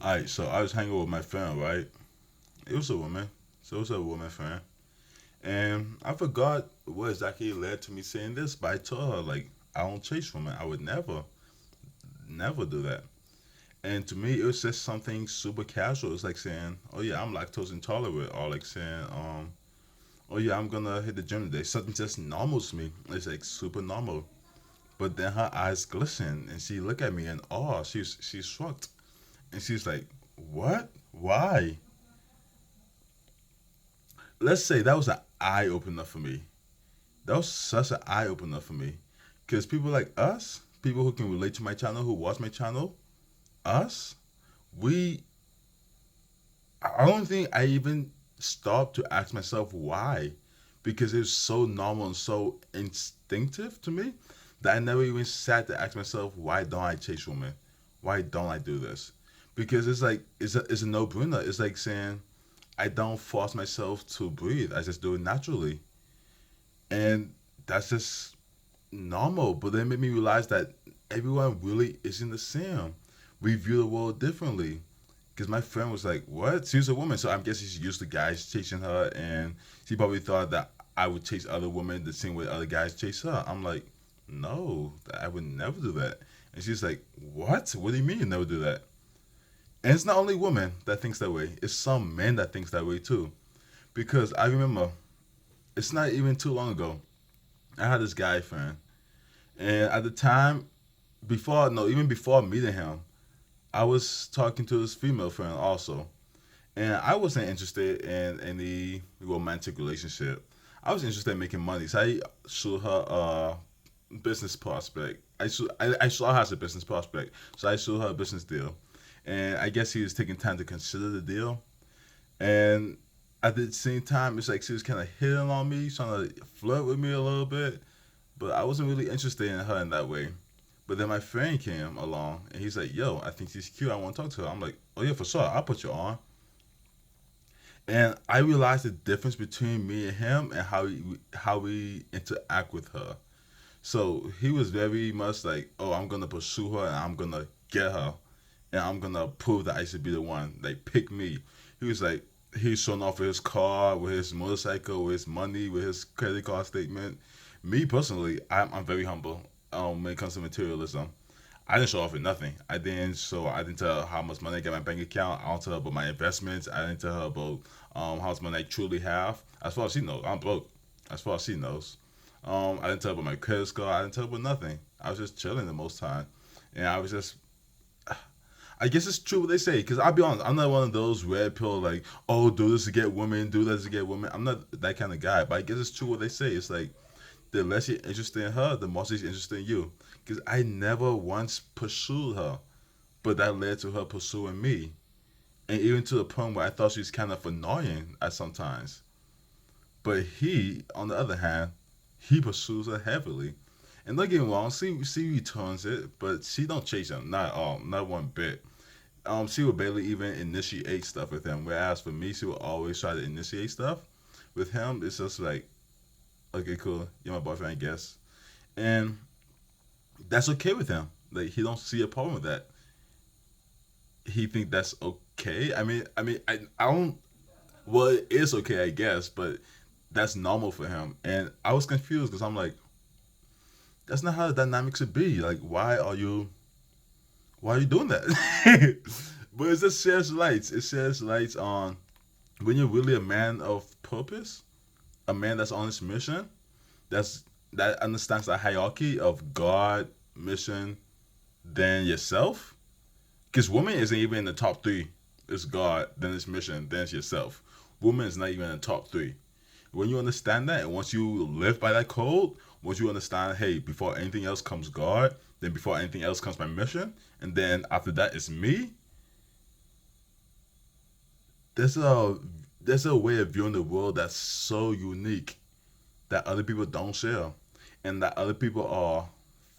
Alright, so I was hanging with my friend, right? It was a woman. So it was a woman friend. And I forgot what exactly led to me saying this, but I told her, like, I don't chase women. I would never do that. And to me, it was just something super casual. It's like saying, oh yeah, I'm lactose intolerant. Or like saying, oh yeah, I'm gonna hit the gym today. Something just normal to me. It's like super normal. But then her eyes glisten and she looked at me in awe. She's shocked. And she's like, what? Why? Let's say that was an eye opener for me. That was such an eye opener for me. Because people like us, people who can relate to my channel, who watch my channel, us, we, I don't think I even stopped to ask myself why. Because it was so normal and so instinctive to me that I never even sat to ask myself, why don't I chase women? Why don't I do this? Because it's like, it's a no brainer. It's like saying, I don't force myself to breathe. I just do it naturally. And that's just normal. But then it made me realize that everyone really isn't the same. We view the world differently. Because my friend was like, what? She was a woman, so I'm guessing she's used to guys chasing her, and she probably thought that I would chase other women the same way other guys chase her. I'm like, no, I would never do that. And she's like, what? What do you mean you never do that? And it's not only women that thinks that way. It's some men that thinks that way too. Because I remember, it's not even too long ago. I had this guy friend, and at the time, before no, even before meeting him, I was talking to this female friend also, and I wasn't interested in any romantic relationship. I was interested in making money, so I showed her a business prospect. I saw her as a business prospect, so I showed her a business deal, and I guess he was taking time to consider the deal. And at the same time, it's like she was kind of hitting on me, trying to flirt with me a little bit, but I wasn't really interested in her in that way. But then my friend came along and he's like, "Yo, I think she's cute. I want to talk to her." I'm like, "Oh yeah, for sure. I'll put you on." And I realized the difference between me and him and how we interact with her. So he was very much like, "Oh, I'm gonna pursue her and I'm gonna get her and I'm gonna prove that I should be the one. Like, pick me." He was like, he's showing off with his car, with his motorcycle, with his money, with his credit card statement. Me personally, I'm very humble when it comes to materialism. I didn't show off with nothing. I didn't tell her how much money I got in my bank account. I don't tell her about my investments. I didn't tell her about how much money I truly have. As far as she knows, I'm broke. As far as she knows. I didn't tell her about my credit score. I didn't tell her about nothing. I was just chilling the most time. And I was just, I guess it's true what they say. Because I'll be honest, I'm not one of those red pill, like, oh, do this to get women, do this to get women. I'm not that kind of guy. But I guess it's true what they say. It's like, the less you're interested in her, the more she's interested in you. Because I never once pursued her, but that led to her pursuing me. And even to the point where I thought she was kind of annoying at sometimes. But he, on the other hand, he pursues her heavily. And don't get me wrong, she returns it, but she don't chase him, not at all, not one bit. She would barely even initiate stuff with him. Whereas for me, she would always try to initiate stuff. With him, it's just like, okay, cool, you're my boyfriend, I guess. And that's okay with him. Like, he don't see a problem with that. He think that's okay. I don't. Well, it is okay, I guess, but that's normal for him. And I was confused because I'm like, that's not how the dynamic should be. Like, why are you doing that? But it just shares lights. It shares lights on when you're really a man of purpose, a man that's on his mission, that's that understands the hierarchy of God, mission, then yourself. Because woman isn't even in the top three. It's God, then it's mission, then it's yourself. Woman is not even in the top three. When you understand that, and once you live by that code, once you understand, hey, before anything else comes God, then before anything else comes my mission, and then after that it's me. There's a there's a way of viewing the world that's so unique that other people don't share, and that other people are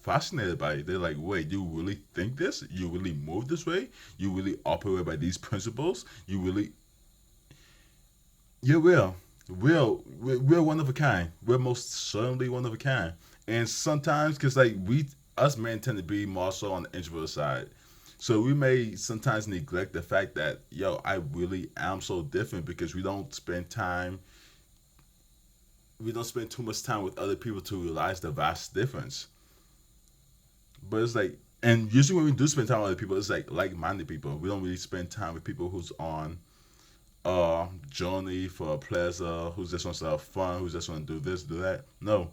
fascinated by it. They're like, wait, you really think this? You really move this way? You really operate by these principles? You really, you're real. We're one of a kind. We're most certainly one of a kind. And sometimes, because like us men tend to be more so on the introvert side. So we may sometimes neglect the fact that, yo, I really am so different because we don't spend too much time with other people to realize the vast difference. But it's like, and usually when we do spend time with other people, it's like minded people. We don't really spend time with people who's on journey for pleasure, who just wants to have fun, who just want to do this, do that. No,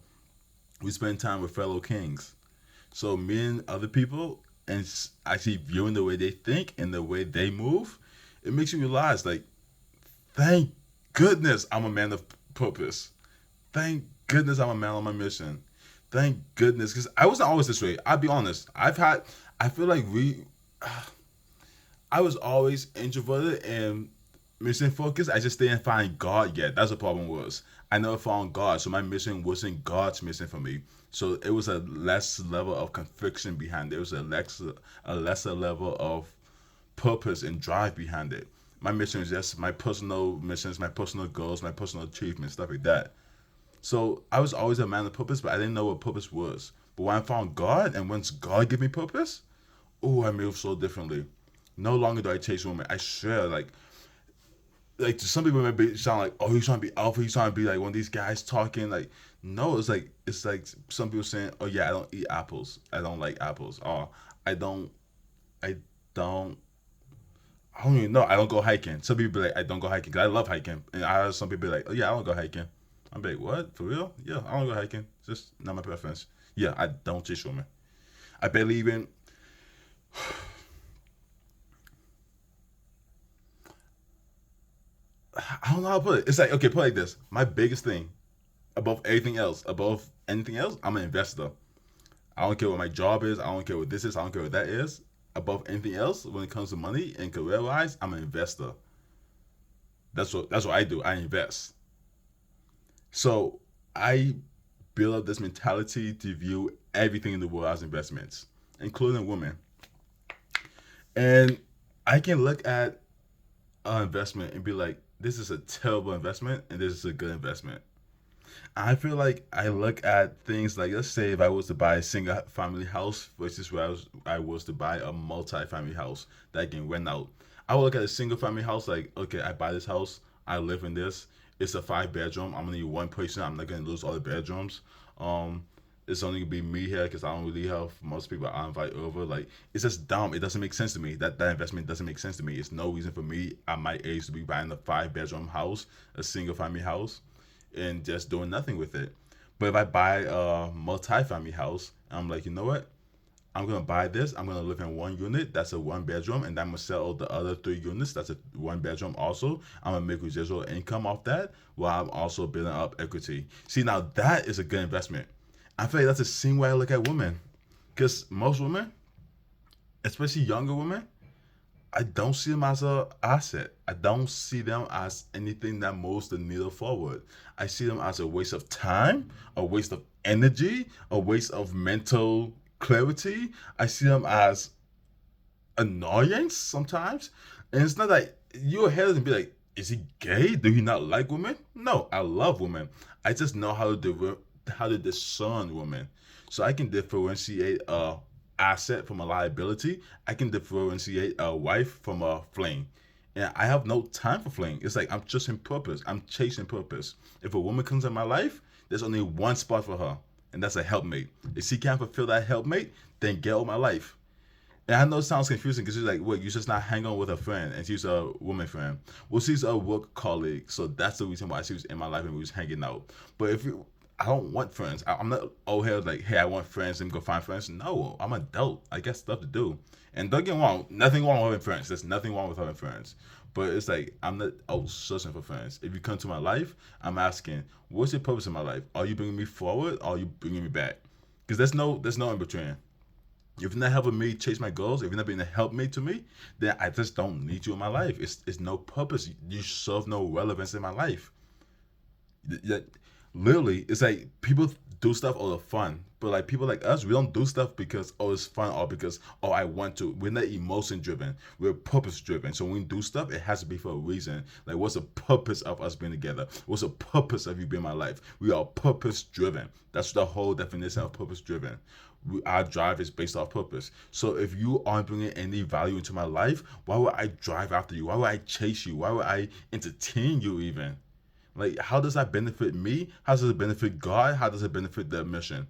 we spend time with fellow kings. So me and other people, and actually viewing the way they think and the way they move, it makes you realize, like, thank goodness I'm a man of purpose. Thank goodness I'm a man on my mission. Thank goodness, because I wasn't always this way. I'll be honest. I feel like I was always introverted and mission focused. I just didn't find God yet. That's the problem was. I never found God, so my mission wasn't God's mission for me. So it was a less level of conviction behind it. It was a lesser level of purpose and drive behind it. My mission is just my personal missions, my personal goals, my personal achievements, stuff like that. So I was always a man of purpose, but I didn't know what purpose was. But when I found God, and once God gave me purpose, oh, I moved so differently. No longer do I chase women. I swear, like to some people it may sound like, oh, he's trying to be alpha, he's trying to be like one of these guys talking. Like, no, it's like some people saying, oh yeah, I don't eat apples. I don't like apples. Oh, I don't I don't I don't even know. I don't go hiking. Some people be like, I don't go hiking 'cause I love hiking. And I have some people be like, oh yeah, I don't go hiking. I'm like, what? For real? Yeah, I don't go hiking. It's just not my preference. Yeah, I don't chase women. I barely even I don't know how to put it. It's like, okay, put it like this. My biggest thing above anything else, I'm an investor. I don't care what my job is. I don't care what this is. I don't care what that is. Above anything else, when it comes to money and career wise, I'm an investor. That's what I do. I invest. So I build up this mentality to view everything in the world as investments, including women. And I can look at an investment and be like, this is a terrible investment and this is a good investment. I feel like I look at things like, let's say if I was to buy a single family house versus where I was to buy a multi-family house that I can rent out. I would look at a single family house like, okay, I buy this house, I live in this. It's a 5 bedroom. I'm gonna need one person. I'm not gonna lose all the bedrooms. Um, it's only gonna be me here because I don't really have most people I invite over. Like, it's just dumb. It doesn't make sense to me. That investment doesn't make sense to me. It's no reason for me at my age to be buying a 5 bedroom house, a single family house, and just doing nothing with it. But if I buy a multi-family house, I'm like, you know what? I'm gonna buy this. I'm gonna live in one unit. That's a 1 bedroom, and I'm gonna sell the other 3 units. That's a 1 bedroom. Also, I'm gonna make residual income off that while I'm also building up equity. See, now that is a good investment. I feel like that's the same way I look at women, because most women, especially younger women, I don't see them as a asset. I don't see them as anything that moves the needle forward. I see them as a waste of time, a waste of energy, a waste of mental clarity. I see them as annoyance sometimes. And it's not like you'll hear and be like, is he gay? Do he not like women? No, I love women. I just know how to discern women. So I can differentiate a asset from a liability. I can differentiate a wife from a fling. And I have no time for fling. It's like I'm just in purpose. I'm chasing purpose. If a woman comes in my life, there's only one spot for her, and that's a helpmate. If she can't fulfill that helpmate, then get out of my life. And I know it sounds confusing because she's like, wait, you're just not hanging on with a friend, and she's a woman friend. Well, she's a work colleague, so that's the reason why she was in my life and we was hanging out. But if you, I don't want friends. I'm not old here like, hey, I want friends and go find friends. No, I'm an adult. I got stuff to do. And don't get me wrong, nothing wrong with having friends. There's nothing wrong with having friends. But it's like I'm not out searching for friends. If you come to my life, I'm asking, what's your purpose in my life? Are you bringing me forward? Or are you bringing me back? Because there's no in between. If you're not helping me chase my goals, if you're not being a helpmate to me, then I just don't need you in my life. It's no purpose. You serve no relevance in my life. That literally, it's like people do stuff out of fun, but like people like us, we don't do stuff because oh it's fun or because oh I want to. We're not emotion driven. We're purpose driven. So when we do stuff, it has to be for a reason. Like, what's the purpose of us being together? What's the purpose of you being in my life? We are purpose driven. That's the whole definition of purpose driven. Our drive is based off purpose. So if you aren't bringing any value into my life, why would I drive after you? Why would I chase you? Why would I entertain you even? Like, how does that benefit me? How does it benefit God? How does it benefit the mission?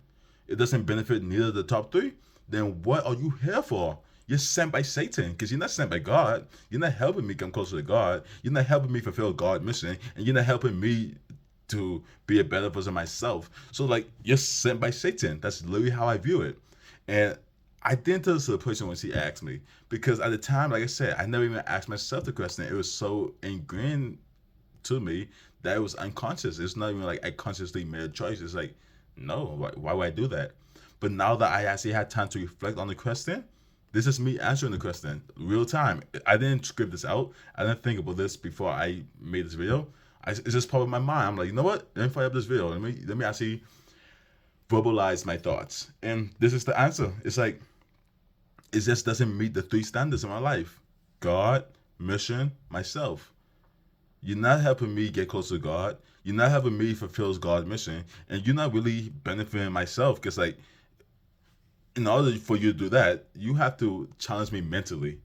It doesn't benefit neither of the top three. Then what are you here for? You're sent by Satan because you're not sent by God. You're not helping me come closer to God. You're not helping me fulfill God's mission, and you're not helping me to be a better version of myself. So like, you're sent by Satan. That's literally how I view it. And I didn't tell this to the person when she asked me, because at the time, like I said, I never even asked myself the question. It was so ingrained to me that it was unconscious. It's not even like I consciously made a choice. It's like, no, why would I do that? But now that I actually had time to reflect on the question, this is me answering the question real time. I didn't script this out. I didn't think about this before I made this video. It's just part of my mind. I'm like, you know what? Let me fire up this video. Let me actually verbalize my thoughts. And this is the answer. It's like, it just doesn't meet the three standards in my life: God, mission, myself. You're not helping me get closer to God. You're not helping me fulfill God's mission, and you're not really benefiting myself. Because like, in order for you to do that, you have to challenge me mentally.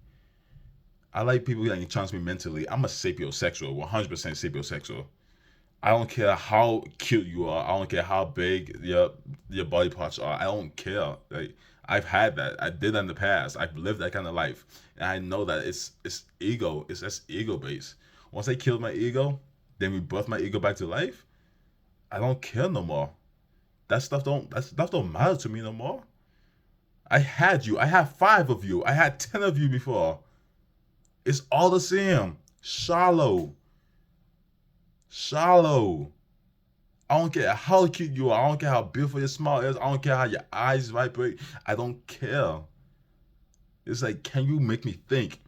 I like people that can challenge me mentally. I'm a sapiosexual, 100% sapiosexual. I don't care how cute you are. I don't care how big your body parts are. I don't care. Like, I've had that. I did that in the past. I've lived that kind of life, and I know that it's ego. It's just ego based. Once I killed my ego, then rebirth my ego back to life. I don't care no more. That stuff don't matter to me no more. I had you. I had 5 of you. I had 10 of you before. It's all the same. Shallow. I don't care how cute you are. I don't care how beautiful your smile is. I don't care how your eyes vibrate. I don't care. It's like, can you make me think?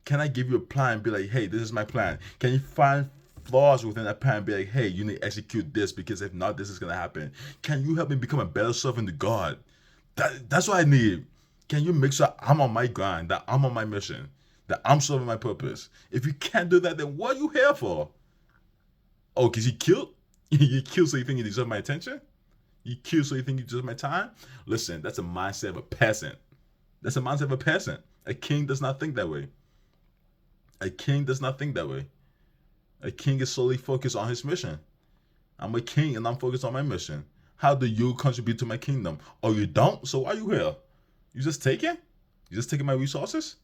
Can I give you a plan and be like, hey, this is my plan? Can you find flaws within that plan and be like, hey, you need to execute this, because if not, this is going to happen? Can you help me become a better servant to God? That's what I need. Can you make sure I'm on my grind, that I'm on my mission, that I'm serving my purpose? If you can't do that, then what are you here for? Oh, because you killed? You killed so you think you deserve my attention? You killed so you think you deserve my time? Listen, that's a mindset of a peasant. That's a mindset of a peasant. A king does not think that way. A king does not think that way. A king is solely focused on his mission. I'm a king and I'm focused on my mission. How do you contribute to my kingdom? Oh, you don't? So why are you here? You just taking? You just taking my resources?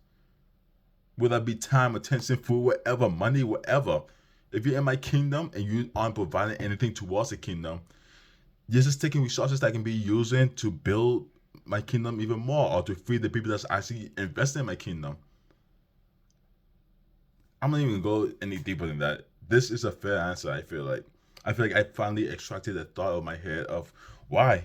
Whether that be time, attention, food, whatever, money, whatever. If you're in my kingdom and you aren't providing anything towards the kingdom, you're just taking resources that I can be using to build my kingdom even more, or to free the people that's actually investing in my kingdom. I'm not even going to go any deeper than that. This is a fair answer, I feel like. I feel like I finally extracted the thought of my head of why.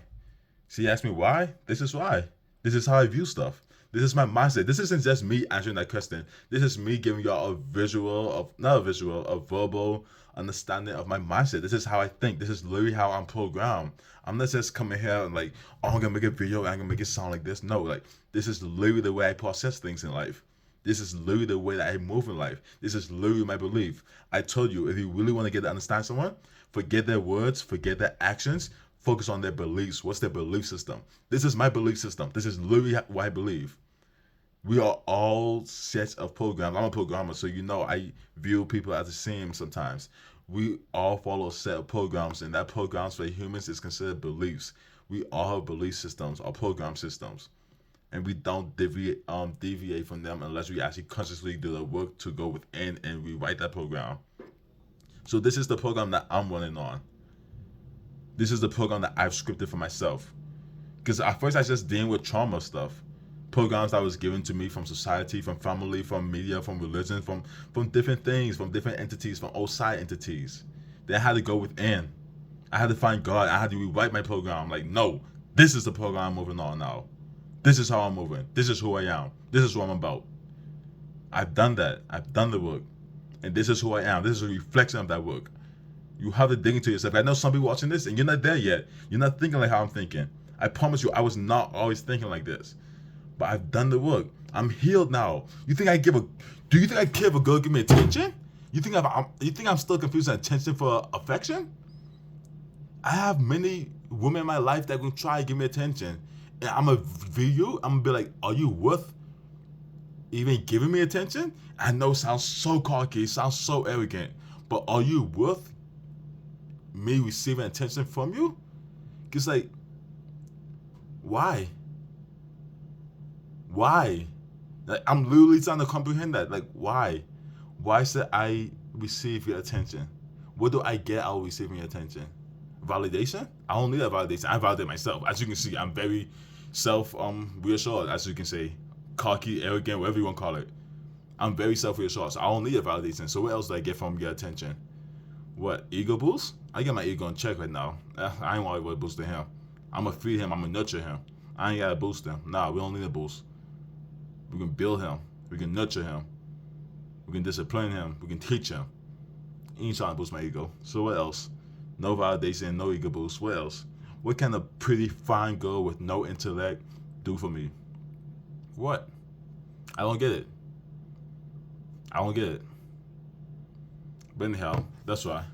She asked me why. This is why. This is how I view stuff. This is my mindset. This isn't just me answering that question. This is me giving y'all a verbal understanding of my mindset. This is how I think. This is literally how I'm programmed. I'm not just coming here and like, oh, I'm gonna make a video and I'm gonna make it sound like this. No, like, this is literally the way I process things in life. This is literally the way that I move in life. This is literally my belief. I told you, if you really want to get to understand someone, forget their words, forget their actions, focus on their beliefs. What's their belief system? This is my belief system. This is literally what I believe. We are all sets of programs. I'm a programmer, so you know I view people as the same sometimes. We all follow a set of programs, and that programs for humans is considered beliefs. We all have belief systems or program systems, and we don't deviate from them unless we actually consciously do the work to go within and rewrite that program. So this is the program that I'm running on. This is the program that I've scripted for myself. Because at first I was just dealing with trauma stuff. Programs that was given to me from society, from family, from media, from religion, from different things, from different entities, from outside entities. Then I had to go within. I had to find God. I had to rewrite my program. Like, no, this is the program I'm moving on now. This is how I'm moving. This is who I am. This is what I'm about. I've done that. I've done the work. And this is who I am. This is a reflection of that work. You have to dig into yourself. I know some people watching this and you're not there yet. You're not thinking like how I'm thinking. I promise you, I was not always thinking like this. But I've done the work. I'm healed now. Do you think I care if a girl give me attention? You think I'm still confusing attention for affection? I have many women in my life that will try to give me attention. and I'm gonna view you, I'm gonna be like, are you worth even giving me attention? I know it sounds so cocky, it sounds so arrogant, but are you worth me receiving attention from you? Cause like, why? Why? Like, I'm literally trying to comprehend that. Like, why? Why should I receive your attention? What do I get out of receiving your attention? Validation? I don't need that validation. I validate myself. As you can see, I'm very self reassured, as you can say. Cocky, arrogant, whatever you want to call it. I'm very self reassured, so I don't need a validation. So what else do I get from your attention? What, ego boost? I get my ego in check right now. I ain't want to boost to him. I'm gonna feed him, I'm gonna nurture him. I ain't gotta boost him. Nah, we don't need a boost. We can build him. We can nurture him. We can discipline him. We can teach him. He ain't trying to boost my ego. So what else? No validation, no ego boost. What else? What can a pretty fine girl with no intellect do for me? What? I don't get it. I don't get it. But anyhow, that's why.